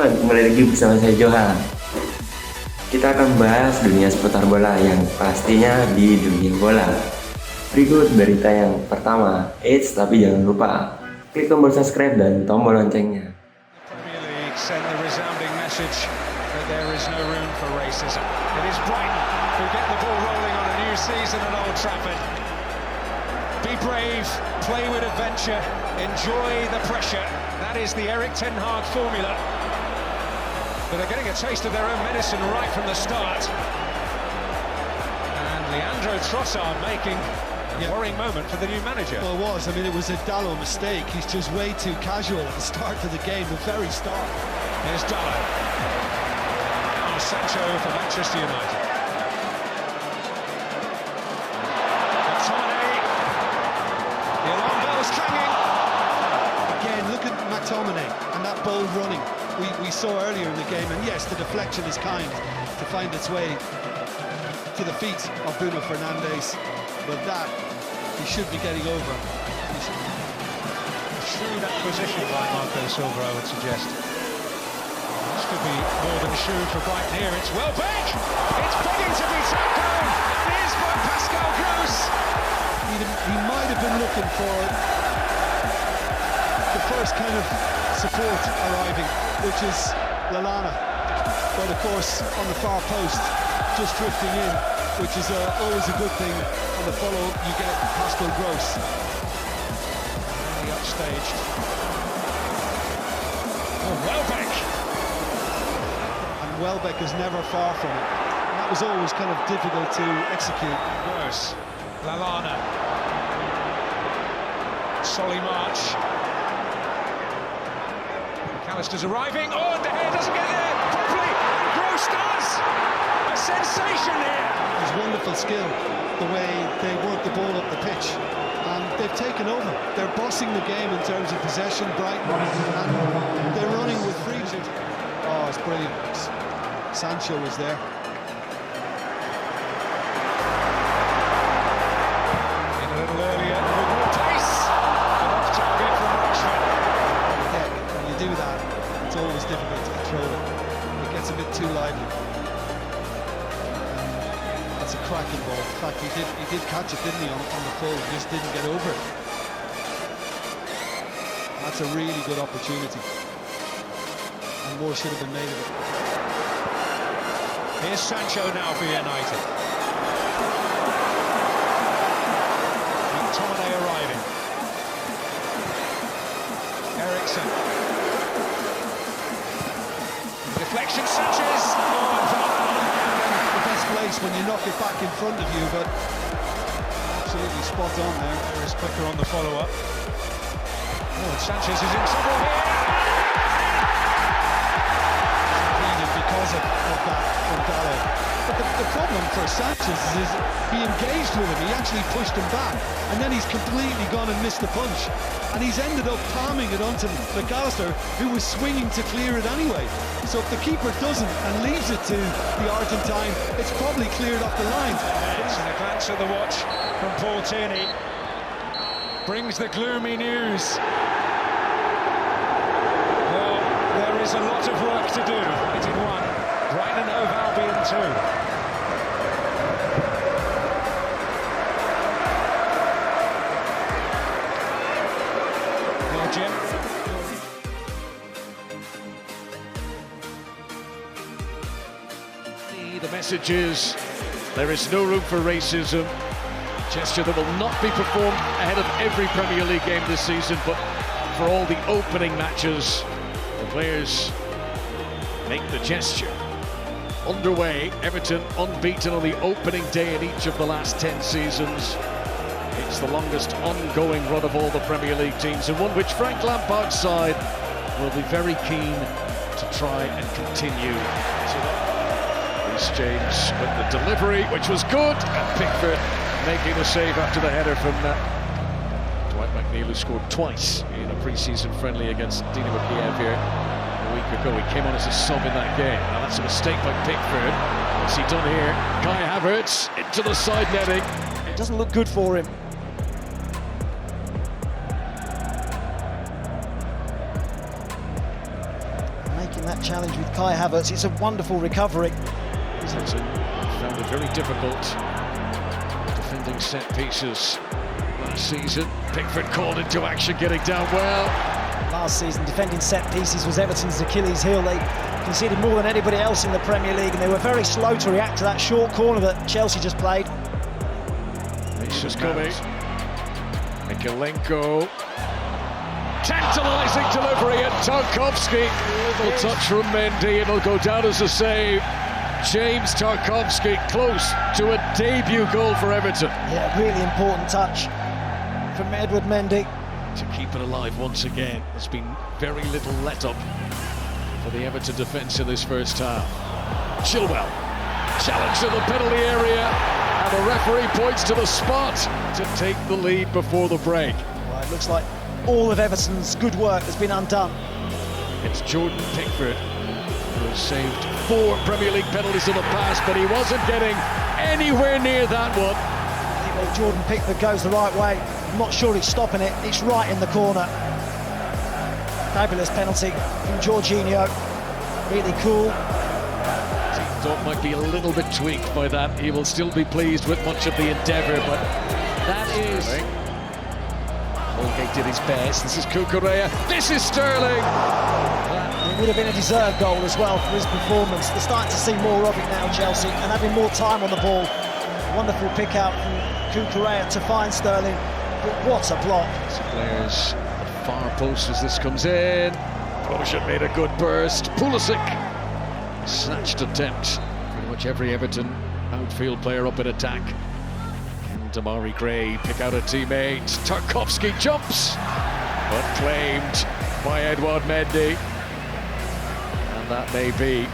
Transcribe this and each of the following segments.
Teman, kembali lagi bersama saya Johan. Kita akan bahas dunia seputar bola yang pastinya di dunia bola. Berikut berita yang pertama. Tapi jangan lupa klik tombol subscribe dan tombol loncengnya. Premier League sent the resounding message that there is no room for racism. It is Bringhton who get the ball rolling on a new season at Old Trafford. Be brave, play with adventure, enjoy the pressure. That is the Erik ten Hag formula. But they're getting a taste of their own medicine right from the start. And Leandro Trossard making a worrying moment for the new manager. Well, it was. I mean, it was a Dallo mistake. He's just way too casual at the start of the game, the very start. Here's Dallo. Oh, Sancho for Manchester United. McTominay. The alarm bell is clanging. Again, look at McTominay and that bold running we saw earlier in the game. And yes, the deflection is kind to find its way to the feet of Bruno Fernandes. But that, he should be getting over. A shrewd acquisition by Marco Silva, I would suggest. This could be more than shrewd for Brighton here. It's Welbeck! It's begging to be tapped down! It is by Pascal Gross! He might have been looking for the first kind of support arriving, which is Lallana. But of course, on the far post, just drifting in, which is always a good thing. On the follow, you get Pascal Gross. He upstaged. Oh, Welbeck! And Welbeck is never far from it. And that was always kind of difficult to execute. Gross. Lallana. Solly March. McAllister's arriving. Oh, and De Gea doesn't get there properly. Gross does! A sensation here! It's wonderful skill, the way they work the ball up the pitch. And they've taken over. They're bossing the game in terms of possession, Brighton, and they're running with freedom. Oh, it's brilliant. Sancho was there. In a little earlier, with more pace. An off target from Rashford. Yeah, when you do that, it's always difficult to control it. It gets a bit too lively. That's a cracking ball. In fact, he did catch it, didn't he, on the full, he just didn't get over it. That's a really good opportunity. And more should have been made of it. Here's Sancho now for United. McTominay arriving. Eriksen. Deflection, Sanchez. Oh, and The best place when you knock it back in front of you, but absolutely spot on there. there is quicker on the follow-up. Oh, Sanchez is in trouble here. Needed because of that from Dallo. But the problem for Sanchez is he engaged with him, he actually pushed him back, and then he's completely gone and missed the punch. And he's ended up palming it onto McAllister, who was swinging to clear it anyway. So if the keeper doesn't and leaves it to the Argentine, it's probably cleared off the line. Yes, and a glance at the watch from Paul Tierney brings the gloomy news. Well, there is a lot of work to do. It in one. Brighton and Hove Albion 2. Jim. The message is there is no room for racism. Gesture that will not be performed ahead of every Premier League game this season, but for all the opening matches, the players make the gesture. Underway, Everton unbeaten on the opening day in each of the last 10 seasons. It's the longest ongoing run of all the Premier League teams, and one which Frank Lampard's side will be very keen to try and continue. Reece James with the delivery, which was good, and Pickford making the save after the header from Dwight McNeil, who scored twice in a pre-season friendly against Dynamo Kiev here a week ago. He came on as a sub in that game. Now that's a mistake by Pickford. What's he done here? Kai Havertz into the side netting. It doesn't look good for him. Making that challenge with Kai Havertz. It's a wonderful recovery. Everton found it very difficult defending set pieces last season. Pickford called into action, getting down well. Last season, defending set pieces was Everton's Achilles heel. They conceded more than anybody else in the Premier League, and they were very slow to react to that short corner that Chelsea just played. It's coming. Mikalenko. Tantalising delivery, and Tarkowski. Little touch from Mendy, it'll go down as a save. James Tarkowski close to a debut goal for Everton. Yeah, really important touch from Edward Mendy. To keep it alive once again. There's been very little let up for the Everton defence in this first half. Chilwell, challenge to the penalty area, and the referee points to the spot to take the lead before the break. Well, it looks like all of Everton's good work has been undone. It's Jordan Pickford, who has saved 4 Premier League penalties in the past, but he wasn't getting anywhere near that one. I think Jordan Pickford goes the right way. I'm not sure he's stopping it. It's right in the corner. Fabulous penalty from Jorginho. Really cool. Thought might be a little bit tweaked by that. He will still be pleased with much of the endeavour, but that is... Holgate did his best. This is Cucurella. This is Sterling. It would have been a deserved goal as well for his performance. They're starting to see more of it now, Chelsea, and having more time on the ball. Wonderful pick out from Cucurella to find Sterling. But what a block. Players at the far post as this comes in. Broja made a good burst. Pulisic, snatched attempt. Pretty much every Everton outfield player up in attack. And Damari Gray pick out a teammate. Tarkowski jumps, but claimed by Edouard Mendy. And that may be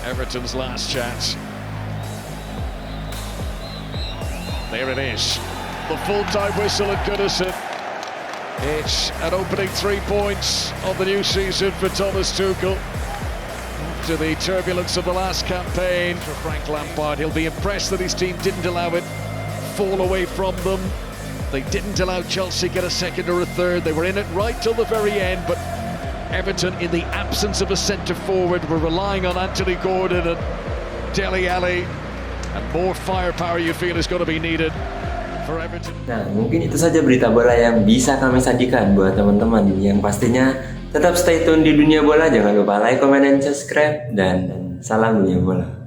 Everton's last chance. There it is. The full-time whistle at Goodison. It's an opening 3 points of the new season for Thomas Tuchel. After the turbulence of the last campaign for Frank Lampard, he'll be impressed that his team didn't allow it fall away from them. They didn't allow Chelsea get a second or a third. They were in it right till the very end, but Everton, in the absence of a centre-forward, were relying on Anthony Gordon and Dele Alli, and more firepower you feel is going to be needed. Nah, mungkin itu saja berita bola yang bisa kami sajikan buat teman-teman. Yang pastinya tetap stay tune di dunia bola. Jangan lupa like, comment, dan subscribe. Dan salam dunia bola.